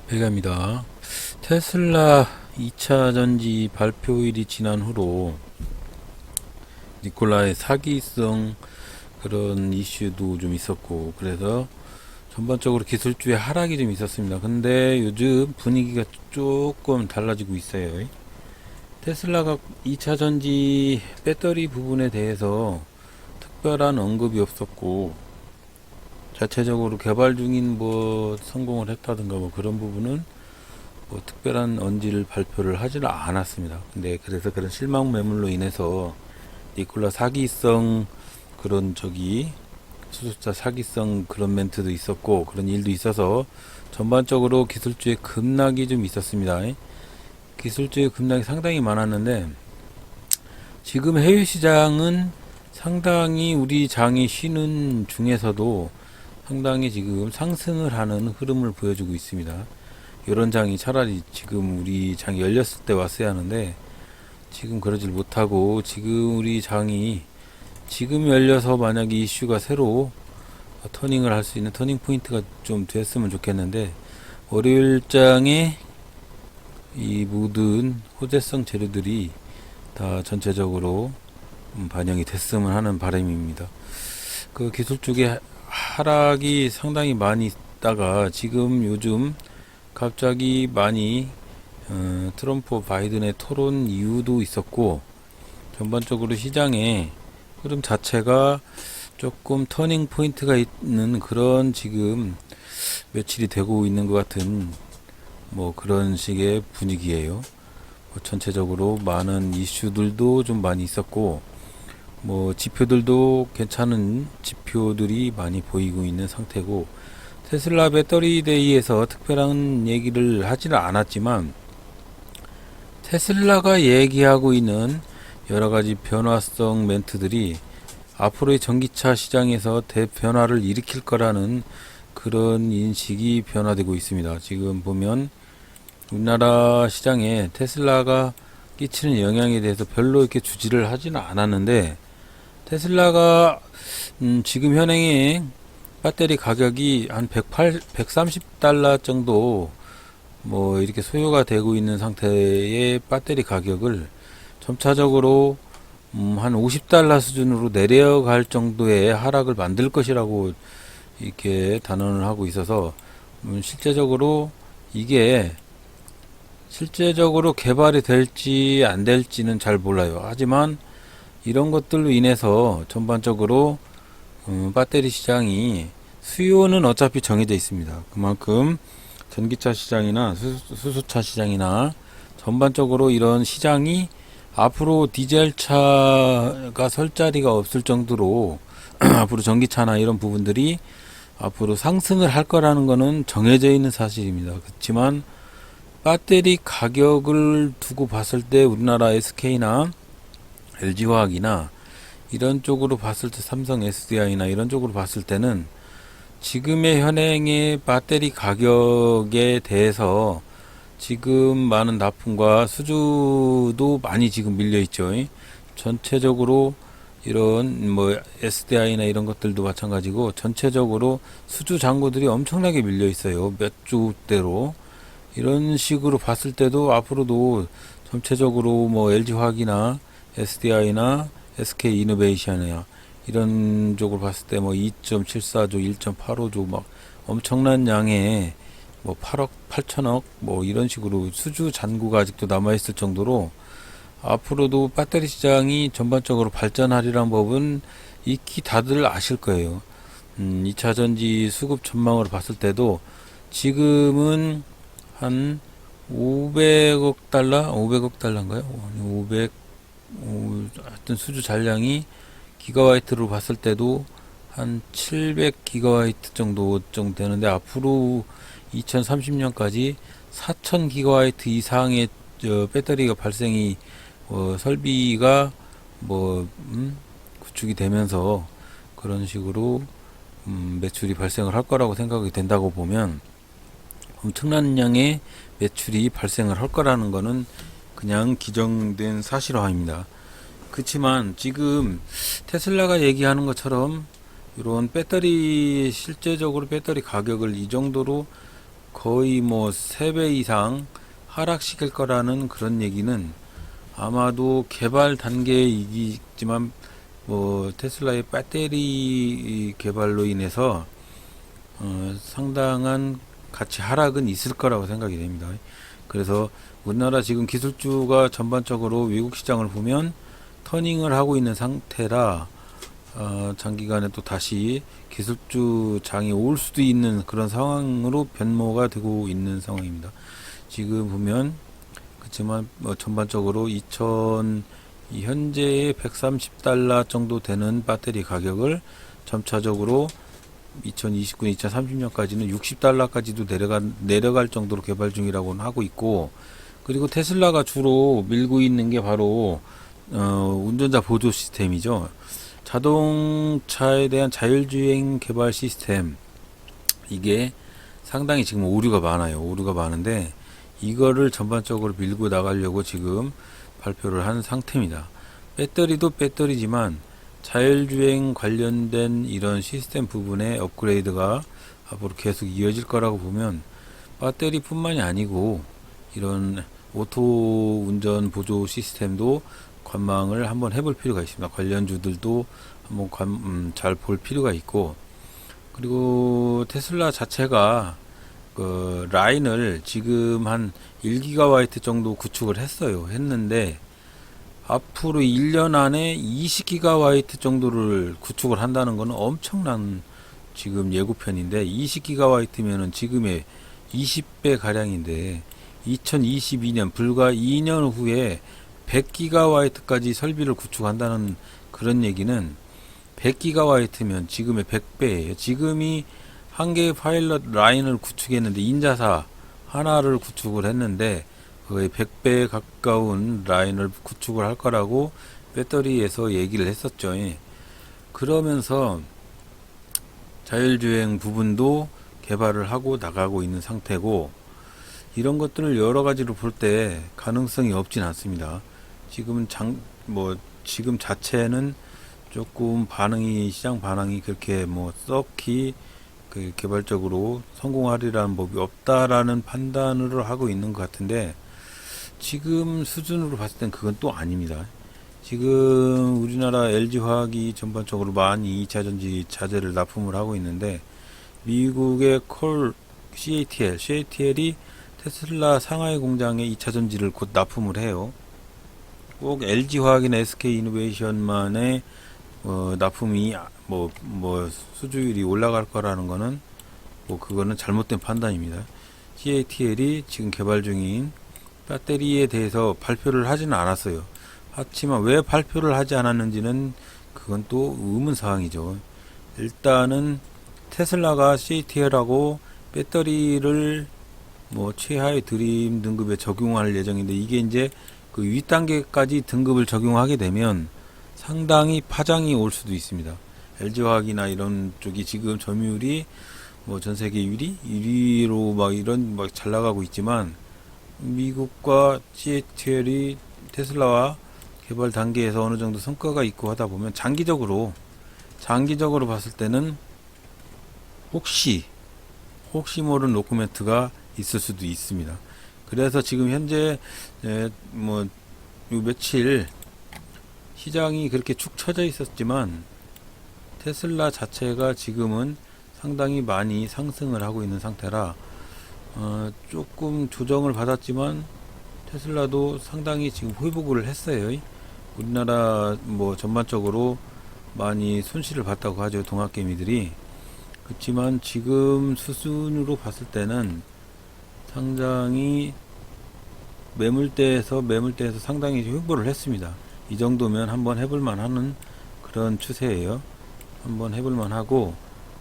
배가입니다. 테슬라 2차 전지 발표일이 지난 후로 니콜라의 사기성 그런 이슈도 좀 있었고, 그래서 전반적으로 기술주의 하락이 좀 있었습니다. 근데 요즘 분위기가 조금 달라지고 있어요. 테슬라가 2차 전지 배터리 부분에 대해서 특별한 언급이 없었고, 자체적으로 개발 중인 성공을 했다든가 그런 부분은 특별한 언지를 발표를 하지는 않았습니다. 근데 그래서 그런 실망 매물로 인해서 니콜라 사기성 그런 수소차 사기성 그런 멘트도 있었고, 그런 일도 있어서 전반적으로 기술주의 급락이 좀 있었습니다. 기술주의 급락이 상당히 많았는데, 지금 해외 시장은 상당히 우리 장이 쉬는 중에서도 상당히 지금 상승을 하는 흐름을 보여주고 있습니다. 이런 장이 차라리 지금 우리 장이 열렸을 때 왔어야 하는데, 지금 그러질 못하고, 지금 우리 장이 지금 열려서 만약에 이슈가 새로 터닝을 할 수 있는 터닝 포인트가 좀 됐으면 좋겠는데, 월요일 장에 이 모든 호재성 재료들이 다 전체적으로 반영이 됐으면 하는 바람입니다. 그 기술 쪽에 하락이 상당히 많이 있다가 지금 요즘 갑자기 많이 트럼프 바이든의 토론 이유도 있었고, 전반적으로 시장의 흐름 자체가 조금 터닝 포인트가 있는 그런 지금 며칠이 되고 있는 것 같은 그런 식의 분위기예요. 전체적으로 많은 이슈들도 좀 많이 있었고, 지표들도 괜찮은 지표들이 많이 보이고 있는 상태고, 테슬라 배터리 데이에서 특별한 얘기를 하지는 않았지만, 테슬라가 얘기하고 있는 여러가지 변화성 멘트들이 앞으로의 전기차 시장에서 대변화를 일으킬 거라는 그런 인식이 변화되고 있습니다. 지금 보면 우리나라 시장에 테슬라가 끼치는 영향에 대해서 별로 이렇게 주지를 하지는 않았는데, 테슬라가 지금 현행의 배터리 가격이 한 130달러 정도 이렇게 소요가 되고 있는 상태의 배터리 가격을 점차적으로 한 50달러 수준으로 내려갈 정도의 하락을 만들 것이라고 이렇게 단언을 하고 있어서, 실제적으로 이게 실제적으로 개발이 될지 안 될지는 잘 몰라요. 하지만 이런 것들로 인해서 전반적으로 배터리 시장이 수요는 어차피 정해져 있습니다. 그만큼 전기차 시장이나 수소차 시장이나 전반적으로 이런 시장이 앞으로 디젤 차가 설 자리가 없을 정도로 앞으로 전기차나 이런 부분들이 앞으로 상승을 할 거라는 거는 정해져 있는 사실입니다. 그렇지만 배터리 가격을 두고 봤을 때 우리나라 SK나 LG화학이나 이런 쪽으로 봤을 때 삼성 SDI나 이런 쪽으로 봤을 때는 지금의 현행의 배터리 가격에 대해서 지금 많은 납품과 수주도 많이 지금 밀려 있죠. 전체적으로 이런 SDI나 이런 것들도 마찬가지고 전체적으로 수주 잔고들이 엄청나게 밀려 있어요. 몇 주대로. 이런 식으로 봤을 때도 앞으로도 전체적으로 LG화학이나 SDI나 SK이노베이션이나 이런 쪽으로 봤을 때 2.74조, 1.85조 엄청난 양의 8억, 8천억 이런 식으로 수주 잔고가 아직도 남아있을 정도로 앞으로도 배터리 시장이 전반적으로 발전하리란 법은 익히 다들 아실 거예요. 2차 전지 수급 전망으로 봤을 때도 지금은 한 500억 달러? 500억 달러인가요? 500, 하여튼 수주 잔량이 기가와이트로 봤을 때도 한 700기가와이트 정도 되는데, 앞으로 2030년까지 4000기가와이트 이상의 배터리가 발생이 설비가 구축이 되면서 그런 식으로 매출이 발생을 할 거라고 생각이 된다고 보면, 엄청난 양의 매출이 발생을 할 거라는 거는 그냥 기정된 사실화입니다. 그렇지만 지금 테슬라가 얘기하는 것처럼 이런 실제적으로 배터리 가격을 이 정도로 거의 뭐 3배 이상 하락시킬 거라는 그런 얘기는 아마도 개발 단계이지만 뭐 테슬라의 배터리 개발로 인해서 상당한 가치 하락은 있을 거라고 생각이 됩니다. 그래서 우리나라 지금 기술주가 전반적으로 외국 시장을 보면 터닝을 하고 있는 상태라 장기간에 또 다시 기술주 장이 올 수도 있는 그런 상황으로 변모가 되고 있는 상황입니다. 지금 보면 그렇지만 뭐 전반적으로 현재의 130달러 정도 되는 배터리 가격을 점차적으로 2029년, 2030년까지는 60달러까지도 내려갈 정도로 개발 중이라고는 하고 있고, 그리고 테슬라가 주로 밀고 있는 게 바로 운전자 보조 시스템이죠. 자동차에 대한 자율주행 개발 시스템, 이게 상당히 지금 오류가 많아요. 오류가 많은데 이거를 전반적으로 밀고 나가려고 지금 발표를 한 상태입니다. 배터리도 배터리지만 자율주행 관련된 이런 시스템 부분의 업그레이드가 앞으로 계속 이어질 거라고 보면 배터리뿐만이 아니고 이런 오토 운전 보조 시스템도 관망을 한번 해볼 필요가 있습니다. 관련주들도 한번 잘 볼 필요가 있고, 그리고 테슬라 자체가 그 라인을 지금 한 1기가와이트 정도 구축을 했는데 앞으로 1년 안에 20기가와이트 정도를 구축을 한다는 것은 엄청난 지금 예고편인데, 20기가와이트면은 지금의 20배 가량인데 2022년 불과 2년 후에 100기가와이트까지 설비를 구축한다는 그런 얘기는 100기가와이트면 지금의 100배예요. 지금이 한 개의 파일럿 라인을 구축했는데, 인자사 하나를 구축을 했는데 거의 100배에 가까운 라인을 구축을 할 거라고 배터리에서 얘기를 했었죠. 그러면서 자율주행 부분도 개발을 하고 나가고 있는 상태고, 이런 것들을 여러 가지로 볼 때 가능성이 없진 않습니다. 지금 지금 자체는 조금 시장 반응이 그렇게 썩히 개발적으로 성공하리라는 법이 없다라는 판단을 하고 있는 것 같은데, 지금 수준으로 봤을 땐 그건 또 아닙니다. 지금 우리나라 LG화학이 전반적으로 많이 2차전지 자재를 납품을 하고 있는데, 미국의 CATL이 테슬라 상하이 공장에 2차전지를 곧 납품을 해요. 꼭 LG화학이나 SK이노베이션만의 납품이 수주율이 올라갈 거라는 거는 그거는 잘못된 판단입니다. CATL이 지금 개발 중인 배터리에 대해서 발표를 하지는 않았어요. 하지만 왜 발표를 하지 않았는지는 그건 또 의문사항이죠. 일단은 테슬라가 CATL하고 배터리를 최하의 드림 등급에 적용할 예정인데, 이게 이제 그 윗단계까지 등급을 적용하게 되면 상당히 파장이 올 수도 있습니다. LG화학이나 이런 쪽이 지금 점유율이 전 세계 1위로 잘 나가고 있지만, 미국과 CATL이 테슬라와 개발 단계에서 어느 정도 성과가 있고 하다 보면 장기적으로 봤을 때는 혹시 모르는 노코멘트가 있을 수도 있습니다. 그래서 지금 현재 요 며칠 시장이 그렇게 축 처져 있었지만 테슬라 자체가 지금은 상당히 많이 상승을 하고 있는 상태라 조금 조정을 받았지만 테슬라도 상당히 지금 회복을 했어요. 우리나라 전반적으로 많이 손실을 봤다고 하죠, 동학개미들이. 그렇지만 지금 수준으로 봤을 때는 상당히 매물대에서 상당히 횡보를 했습니다. 이 정도면 한번 해볼만 하는 그런 추세예요. 한번 해볼만 하고,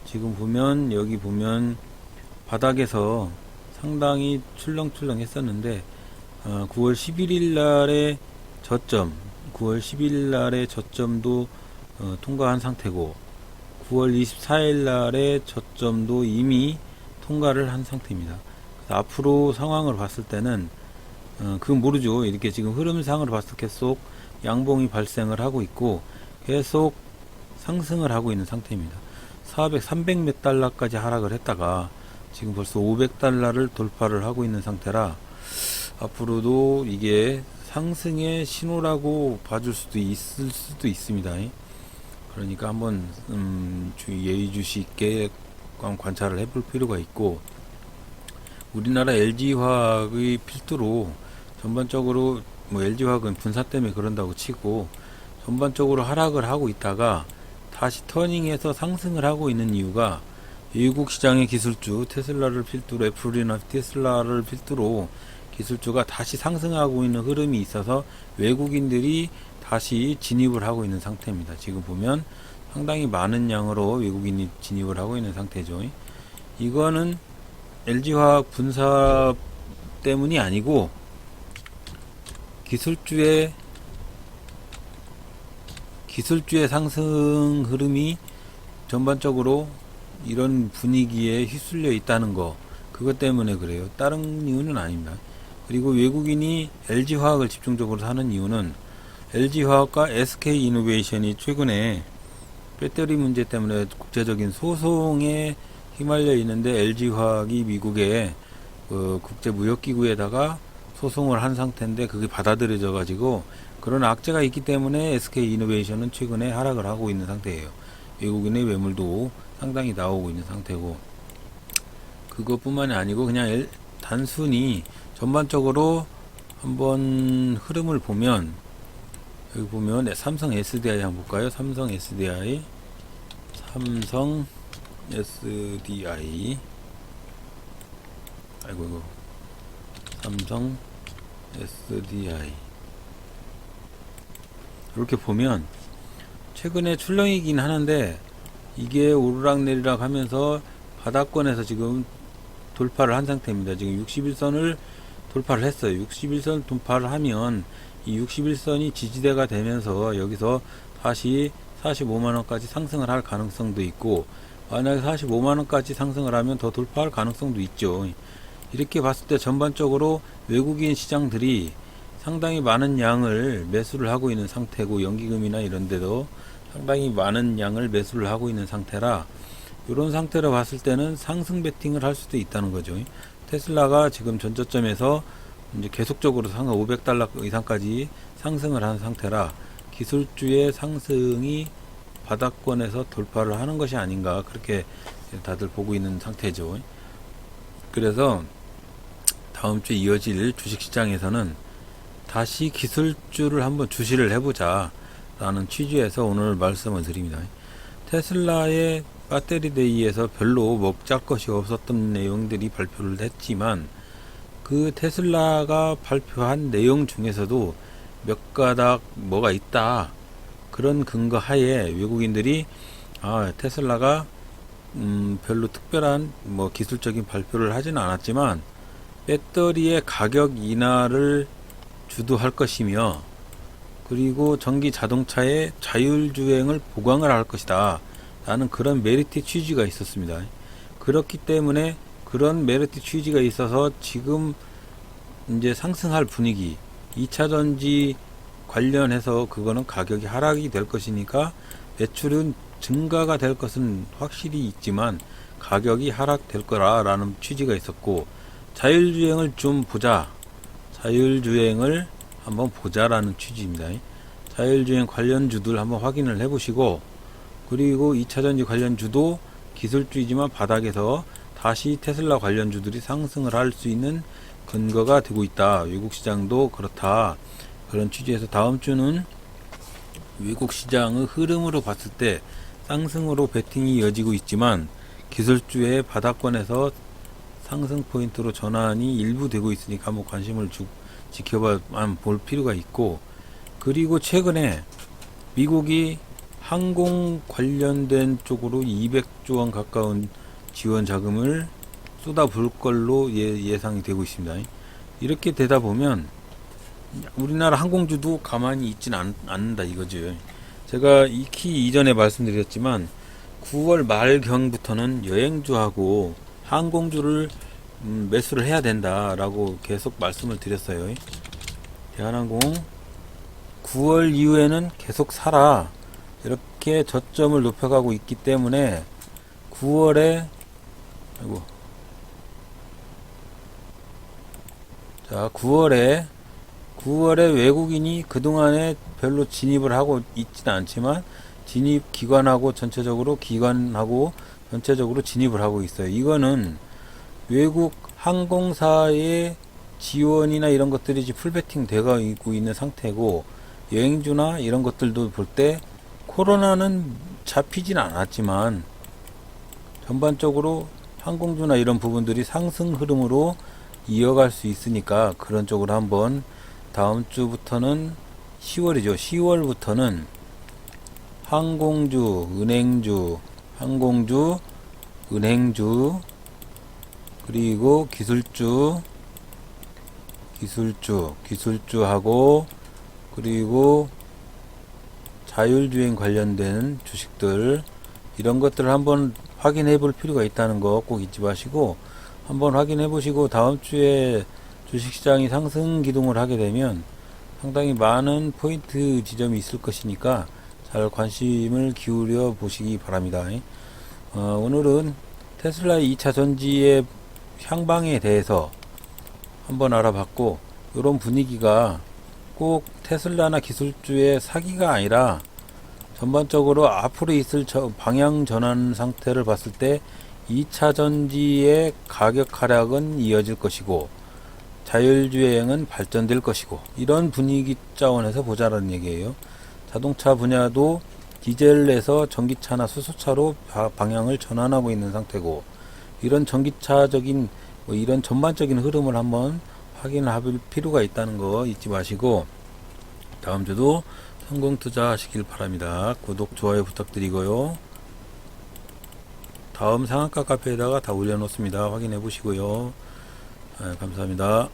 지금 여기 보면 바닥에서 상당히 출렁출렁 했었는데 9월 11일 날의 저점도 통과한 상태고, 9월 24일 날의 저점도 이미 통과를 한 상태입니다. 앞으로 상황을 봤을 때는 그건 모르죠. 이렇게 지금 흐름상으로 봤을 때 계속 양봉이 발생을 하고 있고 계속 상승을 하고 있는 상태입니다. 300몇 달러까지 하락을 했다가 지금 벌써 500달러를 돌파를 하고 있는 상태라 앞으로도 이게 상승의 신호라고 봐줄 수도 있을 수도 있습니다. 그러니까 한번 예의주시 있게 관찰을 해볼 필요가 있고, 우리나라 LG화학의 필두로 전반적으로 뭐 LG화학은 분사 때문에 그런다고 치고 전반적으로 하락을 하고 있다가 다시 터닝해서 상승을 하고 있는 이유가 외국 시장의 기술주 테슬라를 필두로, 애플이나 테슬라를 필두로 기술주가 다시 상승하고 있는 흐름이 있어서 외국인들이 다시 진입을 하고 있는 상태입니다. 지금 보면 상당히 많은 양으로 외국인이 진입을 하고 있는 상태죠. 이거는 LG화학 분사 때문이 아니고 기술주의 상승 흐름이 전반적으로 이런 분위기에 휩쓸려 있다는 거, 그것 때문에 그래요. 다른 이유는 아닙니다. 그리고 외국인이 LG화학을 집중적으로 사는 이유는 LG화학과 SK이노베이션이 최근에 배터리 문제 때문에 국제적인 소송에 휘말려 있는데, LG화학이 미국의 국제무역기구에다가 소송을 한 상태인데 그게 받아들여져 가지고 그런 악재가 있기 때문에 SK이노베이션은 최근에 하락을 하고 있는 상태예요. 외국인의 매물도 상당히 나오고 있는 상태고, 그것뿐만이 아니고 그냥 단순히 전반적으로 한번 흐름을 보면, 여기 보면 삼성 SDI 한번 볼까요? 삼성 SDI 아이고 삼성 SDI 이렇게 보면 최근에 출렁이긴 하는데 이게 오르락내리락 하면서 바닥권에서 지금 돌파를 한 상태입니다. 지금 61선을 돌파를 했어요. 61선 돌파를 하면 이 61선이 지지대가 되면서 여기서 다시 45만원까지 상승을 할 가능성도 있고, 만약에 45만원까지 상승을 하면 더 돌파할 가능성도 있죠. 이렇게 봤을 때 전반적으로 외국인 시장들이 상당히 많은 양을 매수를 하고 있는 상태고, 연기금이나 이런 데도 상당히 많은 양을 매수를 하고 있는 상태라, 이런 상태로 봤을 때는 상승 베팅을 할 수도 있다는 거죠. 테슬라가 지금 전저점에서 이제 계속적으로 상승 500달러 이상까지 상승을 한 상태라 기술주의 상승이 바닥권에서 돌파를 하는 것이 아닌가, 그렇게 다들 보고 있는 상태죠. 그래서 다음 주에 이어질 주식시장에서는 다시 기술주를 한번 주시를 해보자 라는 취지에서 오늘 말씀을 드립니다. 테슬라의 배터리데이에서 별로 먹잘 것이 없었던 내용들이 발표를 했지만, 그 테슬라가 발표한 내용 중에서도 몇 가닥 뭐가 있다, 그런 근거 하에 외국인들이 테슬라가 별로 특별한 뭐 기술적인 발표를 하지는 않았지만 배터리의 가격 인하를 주도할 것이며, 그리고 전기 자동차의 자율주행을 보강을 할 것이다 라는 그런 메리트 취지가 있었습니다. 그렇기 때문에 그런 메리트 취지가 있어서 지금 이제 상승할 분위기, 2차전지 관련해서 그거는 가격이 하락이 될 것이니까 매출은 증가가 될 것은 확실히 있지만 가격이 하락될 거라라는 취지가 있었고, 자율주행을 좀 보자, 자율주행을 한번 보자라는 취지입니다. 자율주행 관련주들 한번 확인을 해보시고, 그리고 2차전지 관련주도 기술주이지만 바닥에서 다시 테슬라 관련주들이 상승을 할 수 있는 근거가 되고 있다. 외국 시장도 그렇다. 그런 취지에서 다음 주는 외국 시장의 흐름으로 봤을 때 상승으로 베팅이 이어지고 있지만 기술주의 바닥권에서 상승 포인트로 전환이 일부 되고 있으니까 한번 관심을 지켜봐 볼 필요가 있고, 그리고 최근에 미국이 항공 관련된 쪽으로 200조 원 가까운 지원 자금을 쏟아부을 걸로 예상이 되고 있습니다. 이렇게 되다 보면 우리나라 항공주도 가만히 있지는 않는다 이거죠. 제가 익히 이전에 말씀드렸지만 9월 말경부터는 여행주하고 항공주를 매수를 해야 된다라고 계속 말씀을 드렸어요. 대한항공 9월 이후에는 계속 사라, 이렇게 저점을 높여가고 있기 때문에 9월에 자, 9월에 외국인이 그동안에 별로 진입을 하고 있지는 않지만 기관하고 전체적으로 진입을 하고 있어요. 이거는 외국 항공사의 지원이나 이런 것들이 이제 풀베팅 되고 있는 상태고, 여행주나 이런 것들도 볼 때 코로나는 잡히진 않았지만 전반적으로 항공주나 이런 부분들이 상승 흐름으로 이어갈 수 있으니까 그런 쪽으로 한번 다음 주부터는 10월이죠. 10월부터는 항공주, 은행주, 그리고 기술주하고, 그리고 자율주행 관련된 주식들, 이런 것들을 한번 확인해 볼 필요가 있다는 거 꼭 잊지 마시고 한번 확인해 보시고, 다음 주에 주식시장이 상승 기둥을 하게 되면 상당히 많은 포인트 지점이 있을 것이니까 잘 관심을 기울여 보시기 바랍니다. 오늘은 테슬라의 2차 전지의 향방에 대해서 한번 알아봤고, 이런 분위기가 꼭 테슬라나 기술주의 사기가 아니라 전반적으로 앞으로 있을 방향 전환 상태를 봤을 때 2차 전지의 가격 하락은 이어질 것이고 자율주행은 발전될 것이고, 이런 분위기 차원에서 보자라는 얘기예요. 자동차 분야도 디젤에서 전기차나 수소차로 방향을 전환하고 있는 상태고, 이런 전기차적인 이런 전반적인 흐름을 한번 확인할 필요가 있다는 거 잊지 마시고 다음 주도 성공 투자하시길 바랍니다. 구독, 좋아요 부탁드리고요. 다음 상한가 카페에다가 다 올려놓습니다. 확인해 보시고요. 감사합니다.